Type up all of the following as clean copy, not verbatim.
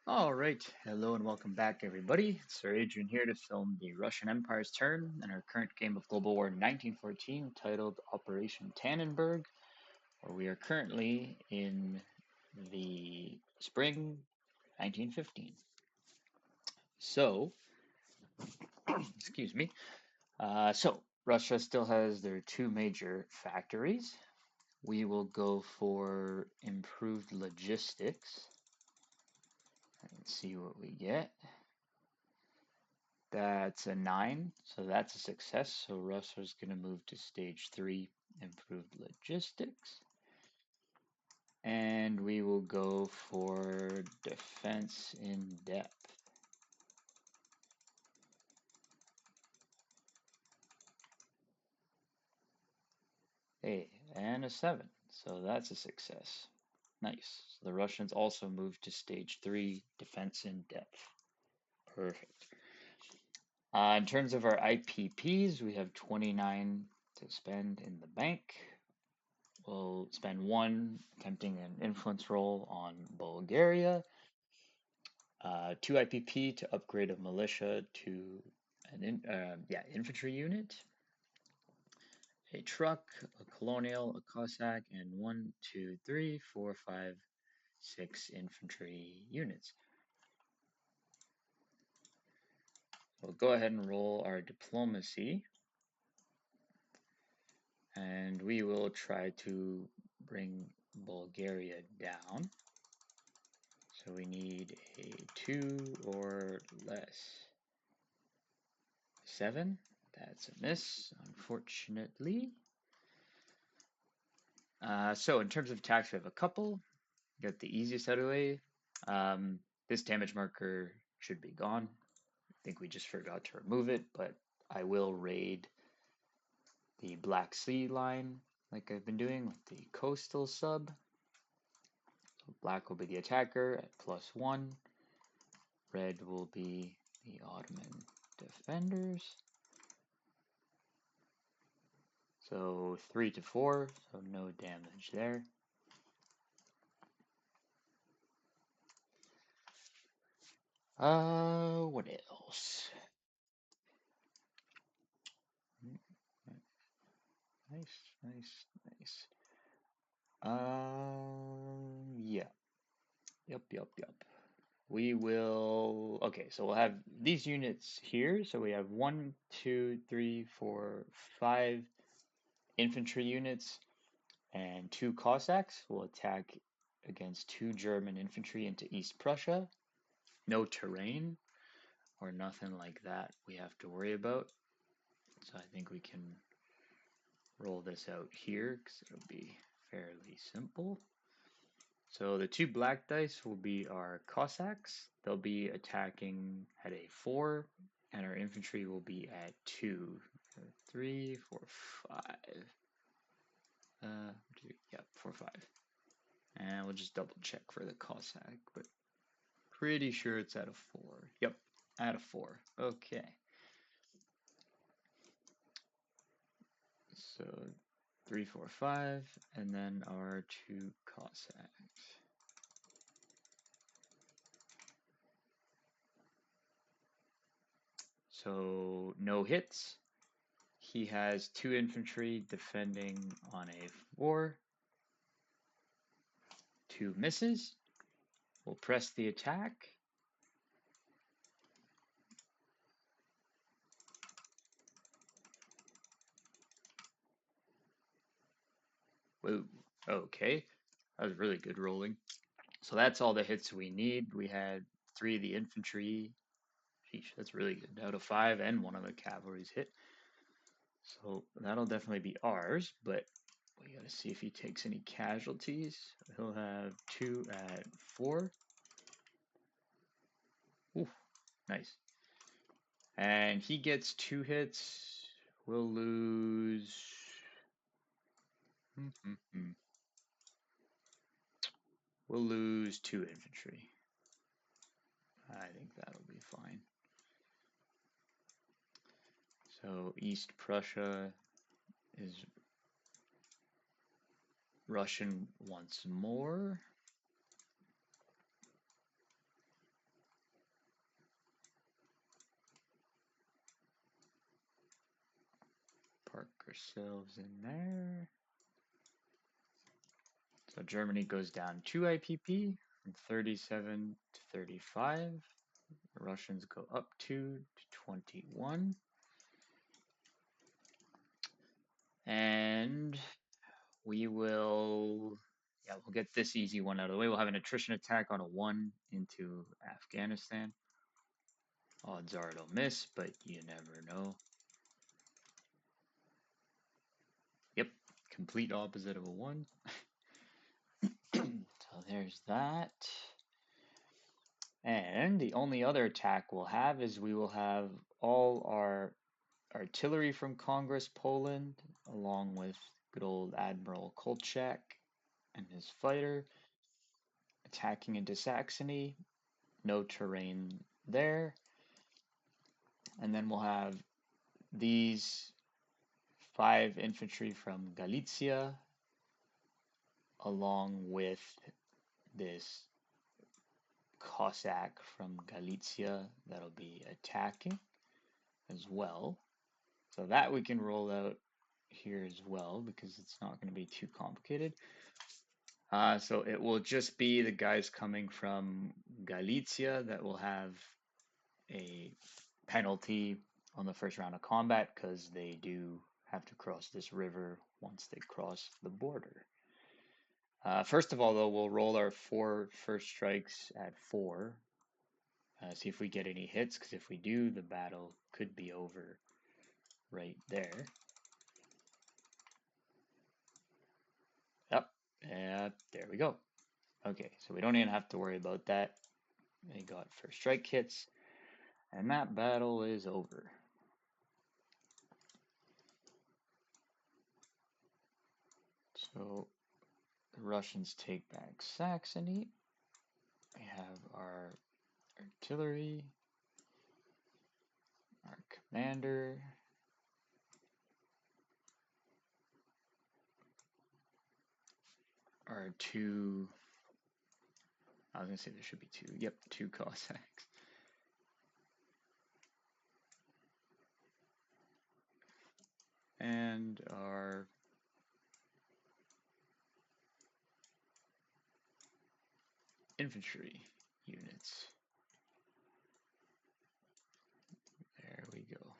All right, hello and welcome back, everybody. Sir Adrian here to film the Russian Empire's turn in our current game of Global War 1914 titled Operation Tannenberg, where we are currently in the spring 1915. So, excuse me. Russia still has their two major factories. We will go for improved logistics and see what we get. That's a 9, so that's a success. So Russell's going to move to stage 3, improved logistics. And we will go for defense in depth. Hey, and a 7, so that's a success. Nice. So the Russians also moved to stage 3, defense in depth. Perfect. In terms of our IPPs, we have 29 to spend in the bank. We'll spend 1 attempting an influence roll on Bulgaria, 2 IPP to upgrade a militia to an infantry unit, a truck, a colonial, a Cossack, and 1, 2, 3, 4, 5, 6 infantry units. We'll go ahead and roll our diplomacy, and we will try to bring Bulgaria down. So we need a 2 or less. 7, that's a miss, unfortunately. So in terms of attacks, we have a couple. Got the easiest out of the way. This damage marker should be gone. I think we just forgot to remove it, but I will raid the Black Sea line like I've been doing with the coastal sub. So black will be the attacker at +1. Red will be the Ottoman defenders. So 3 to 4, so no damage there. What else? Nice, nice, nice. Yeah. Yep. We will, okay, so we'll have these units here. So we have 1, 2, 3, 4, 5 infantry units and 2 Cossacks will attack against 2 German infantry into East Prussia. No terrain or nothing like that we have to worry about. So I think we can roll this out here because it'll be fairly simple. So the 2 black dice will be our Cossacks. They'll be attacking at a 4, and our infantry will be at 2. 3, 4, 5. 4, 5. And we'll just double check for the Cossack, but pretty sure it's at a 4. Yep, at a 4. Okay. So 3, 4, 5, and then our 2 Cossacks. So no hits. He has 2 infantry defending on a 4. 2 misses. We'll press the attack. Whoa, okay. That was really good rolling. So that's all the hits we need. We had 3 of the infantry. Sheesh, that's really good. Out of 5, and 1 of the cavalry's hit. So that'll definitely be ours, but we gotta see if he takes any casualties. He'll have 2 at 4. Ooh, nice. And he gets 2 hits. We'll lose. We'll lose 2 infantry. I think that'll be fine. So East Prussia is Russian once more. Park ourselves in there. So Germany goes down 2 IPP from 37 to 35. The Russians go up 2 to 21. And we will, yeah, we'll get this easy one out of the way. We'll have an attrition attack on a 1 into Afghanistan. Odds are it'll miss, but you never know. Yep, complete opposite of a 1. So there's that. And the only other attack we'll have is we will have all our artillery from Congress Poland, along with good old Admiral Kolchak and his fighter, attacking into Saxony. No terrain there. And then we'll have these 5 infantry from Galicia, along with this Cossack from Galicia that'll be attacking as well. So that we can roll out here as well because it's not going to be too complicated. So it will just be the guys coming from Galicia that will have a penalty on the first round of combat because they do have to cross this river once they cross the border. First of all, though, we'll roll our 4 first strikes at 4. See if we get any hits, because if we do, the battle could be over right there. Yep, there we go. Okay, so we don't even have to worry about that. They got first strike hits, and that battle is over. So the Russians take back Saxony. We have our artillery, our commander, our 2. I was gonna say there should be 2. Yep, 2 Cossacks. And our infantry units. There we go.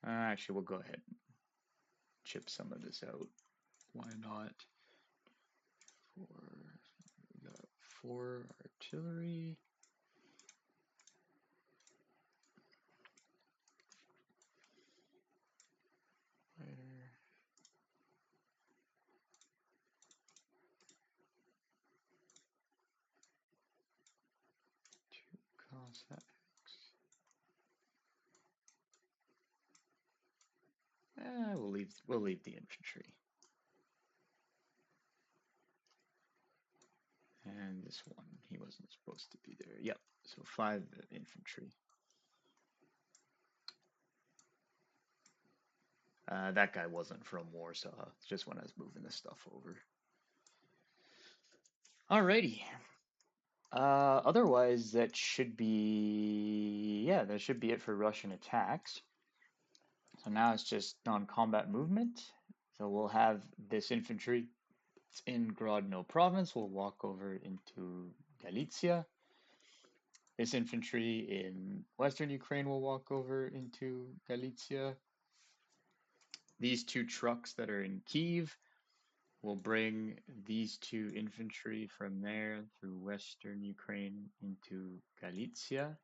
Actually, we'll go ahead and chip some of this out. Why not? We got 4 artillery. Fighter. 2 Cossacks. We'll leave the infantry. And this one, he wasn't supposed to be there. Yep, so 5 infantry. That guy wasn't from Warsaw, just when I was moving this stuff over. Alrighty. Otherwise, that should be, yeah, that should be it for Russian attacks. So now it's just non-combat movement. So we'll have this infantry in Grodno province. We'll walk over into Galicia. This infantry in western Ukraine will walk over into Galicia. These 2 trucks that are in Kiev will bring these 2 infantry from there through western Ukraine into Galicia.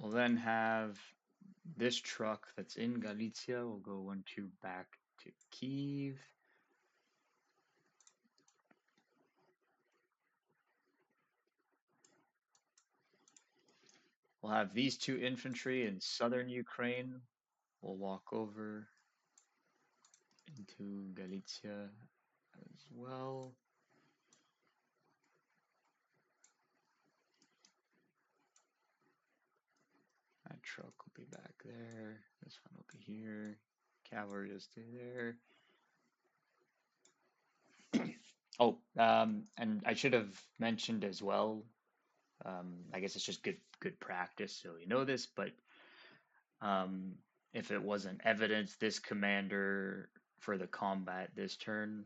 We'll then have this truck that's in Galicia will go 1-2 back to Kiev. We'll have these 2 infantry in southern Ukraine. We'll walk over into Galicia as well. truck will be back there. This one will be here. Cavalry will stay there. Oh, and I should have mentioned as well. I guess it's just good practice, so you know this. But um, if it wasn't evident, this commander for the combat this turn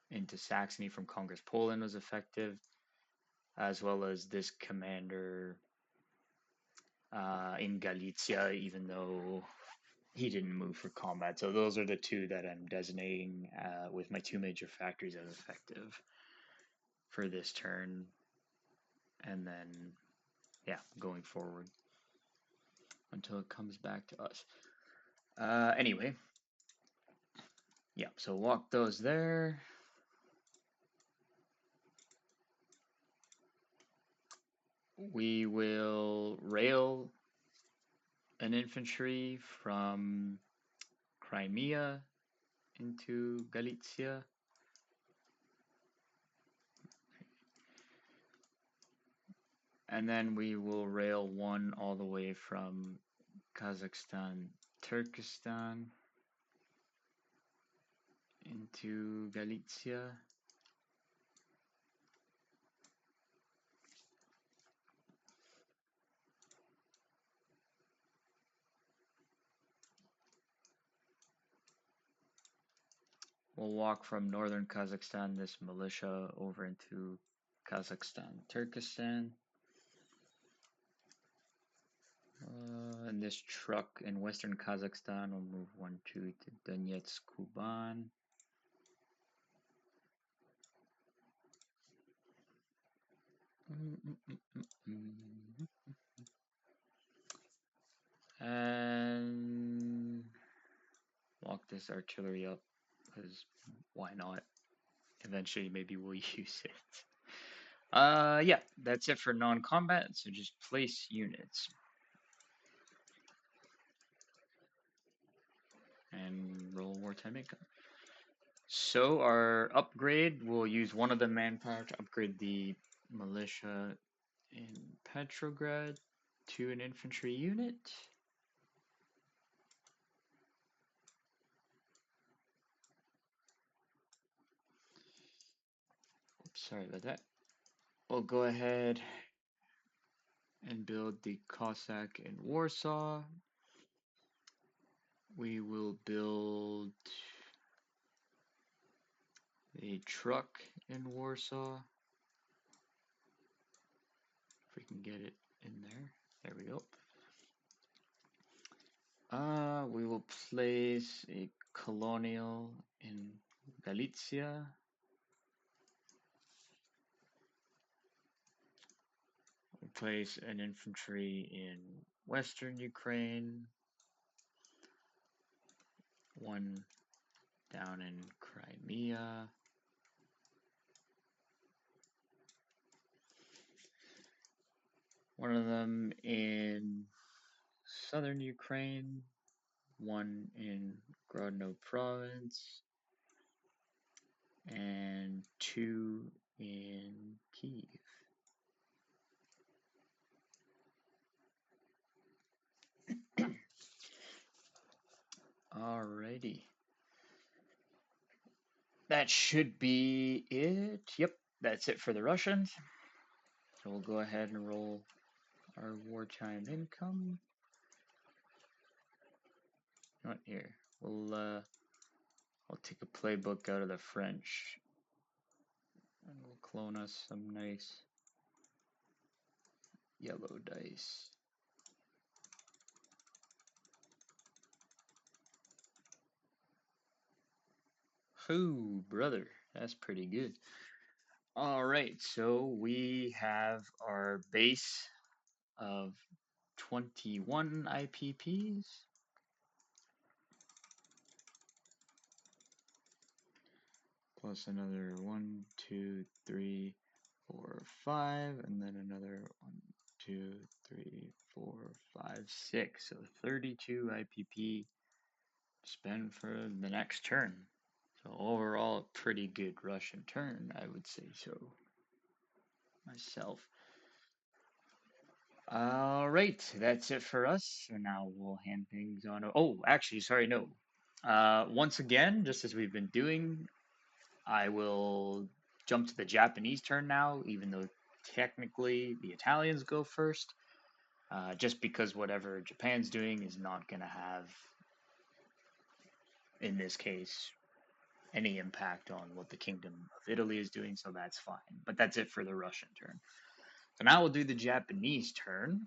into Saxony from Congress Poland was effective, as well as this commander in Galicia, even though he didn't move for combat. So those are the two that I'm designating with my two major factories as effective for this turn, and then yeah, going forward until it comes back to us. Anyway, yeah, so walk those there. We will rail an infantry from Crimea into Galicia. And then we will rail one all the way from Kazakhstan, Turkestan into Galicia. We'll walk from northern Kazakhstan, this militia, over into Kazakhstan, Turkestan. And this truck in western Kazakhstan will move 1-2 to Donetsk, Kuban. And walk this artillery up, because why not? Eventually, maybe we'll use it. Yeah, that's it for non-combat, so just place units. And roll wartime income. So our upgrade, we'll use one of the manpower to upgrade the militia in Petrograd to an infantry unit. Oops, sorry about that. We'll go ahead and build the Cossack in Warsaw. We will build a truck in Warsaw. If we can get it in there. There we go. We will place a colonial in Galicia. We'll place an infantry in western Ukraine. One down in Crimea. One of them in southern Ukraine. One in Grodno province. And two in Kiev. Alrighty. That should be it. Yep, that's it for the Russians. So we'll go ahead and roll our wartime income. Not here. I'll take a playbook out of the French. And we'll clone us some nice yellow dice. Ooh, brother, that's pretty good. All right, so we have our base of 21 IPPs. Plus another 1, 2, 3, 4, 5, and then another 1, 2, 3, 4, 5, 6. So 32 IPP spend for the next turn. So overall, a pretty good Russian turn, I would say so myself. All right, that's it for us. So now we'll hand things on. Oh, actually, sorry, no. Once again, just as we've been doing, I will jump to the Japanese turn now, even though technically the Italians go first, just because whatever Japan's doing is not going to have, in this case, any impact on what the Kingdom of Italy is doing, so that's fine. But that's it for the Russian turn. So now we'll do the Japanese turn.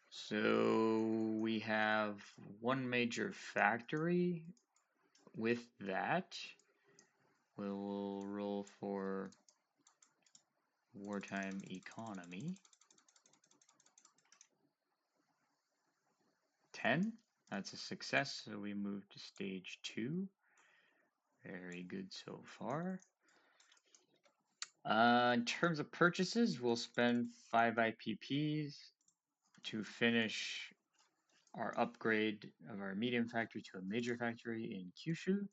So we have one major factory. With that, we'll roll for wartime economy. 10. That's a success, so we move to stage 2. Very good so far. In terms of purchases, we'll spend 5 IPPs to finish our upgrade of our medium factory to a major factory in Kyushu.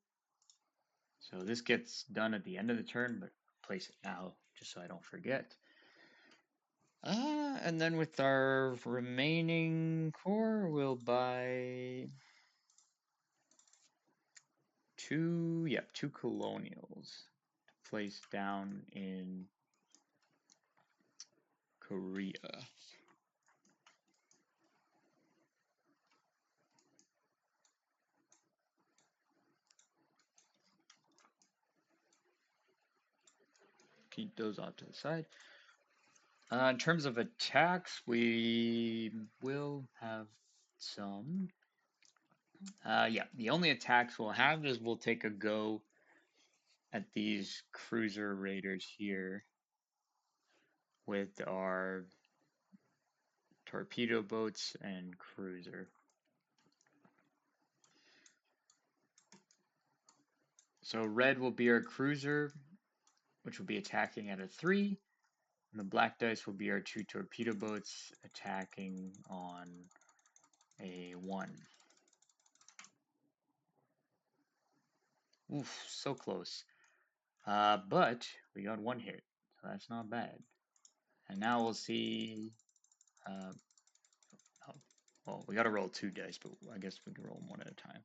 So this gets done at the end of the turn, but place it now just so I don't forget. And then with our remaining core, we'll buy two colonials to place down in Korea. Keep those off to the side. In terms of attacks, we will have some. Yeah, the only attacks we'll have is we'll take a go at these cruiser raiders here with our torpedo boats and cruiser. So red will be our cruiser, which will be attacking at a 3. And the black dice will be our 2 torpedo boats attacking on a 1. Oof, so close. But we got 1 hit, so that's not bad. And now we'll see. Oh, well, we got to roll 2 dice, but I guess we can roll them 1 at a time.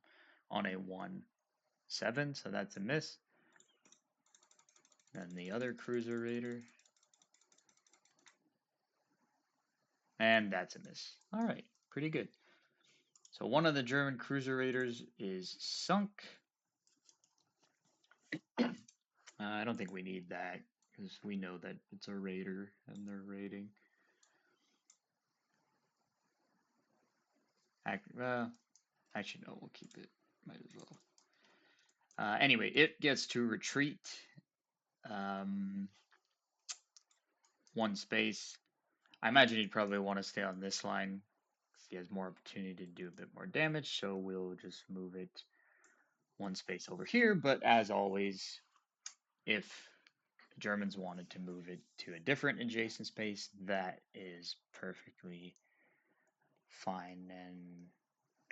On a 1, 7, so that's a miss. Then the other cruiser raider. And that's a miss. All right, pretty good. So one of the German cruiser raiders is sunk. I don't think we need that because we know that it's a raider and they're raiding. Actually, no, we'll keep it. Might as well. Anyway, it gets to retreat 1 space. I imagine he'd probably want to stay on this line because he has more opportunity to do a bit more damage, so we'll just move it 1 space over here. But as always, if the Germans wanted to move it to a different adjacent space, that is perfectly fine and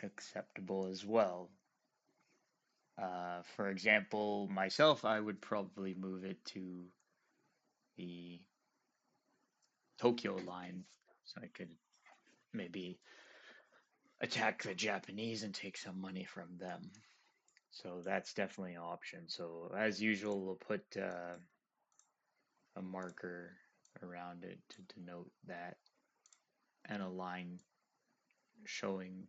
acceptable as well. For example, myself, I would probably move it to the Tokyo line so I could maybe attack the Japanese and take some money from them. So that's definitely an option. So as usual, we'll put a marker around it to denote that and a line showing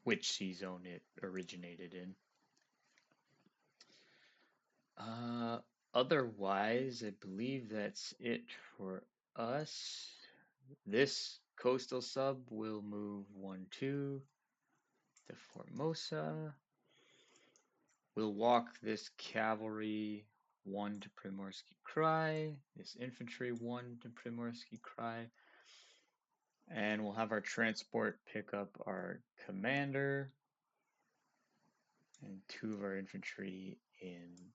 which sea zone it originated in. Otherwise, I believe that's it for us. This coastal sub will move 1, 2 to Formosa. We'll walk this cavalry 1 to Primorsky Krai, this infantry 1 to Primorsky Krai, and we'll have our transport pick up our commander and 2 of our infantry in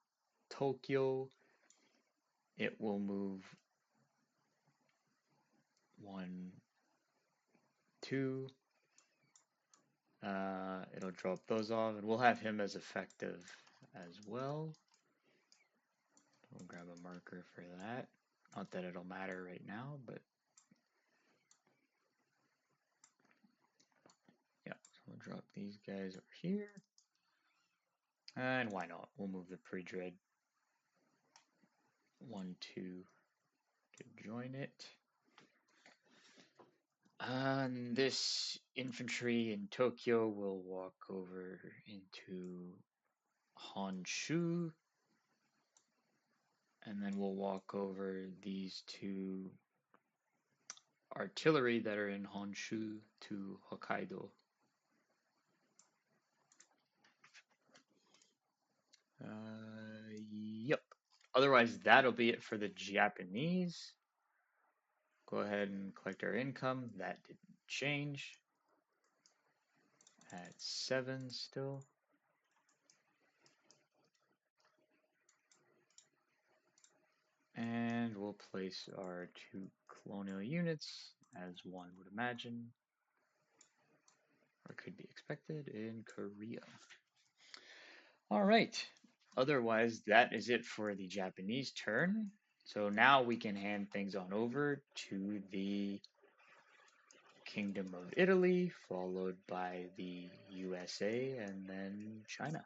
Tokyo. It will move 1, 2. It'll drop those off, and we'll have him as effective as well. We'll grab a marker for that. Not that it'll matter right now, but yeah. So we'll drop these guys over here. And why not? We'll move the pre-dread 1, 2 to join it. And this infantry in Tokyo will walk over into Honshu. And then we'll walk over these two artillery that are in Honshu to Hokkaido. Yep. Otherwise, that'll be it for the Japanese. Go ahead and collect our income. That didn't change. At 7 still. And we'll place our 2 colonial units, as one would imagine, or could be expected, in Korea. All right. Otherwise, that is it for the Japanese turn. So now we can hand things on over to the Kingdom of Italy, followed by the USA, and then China.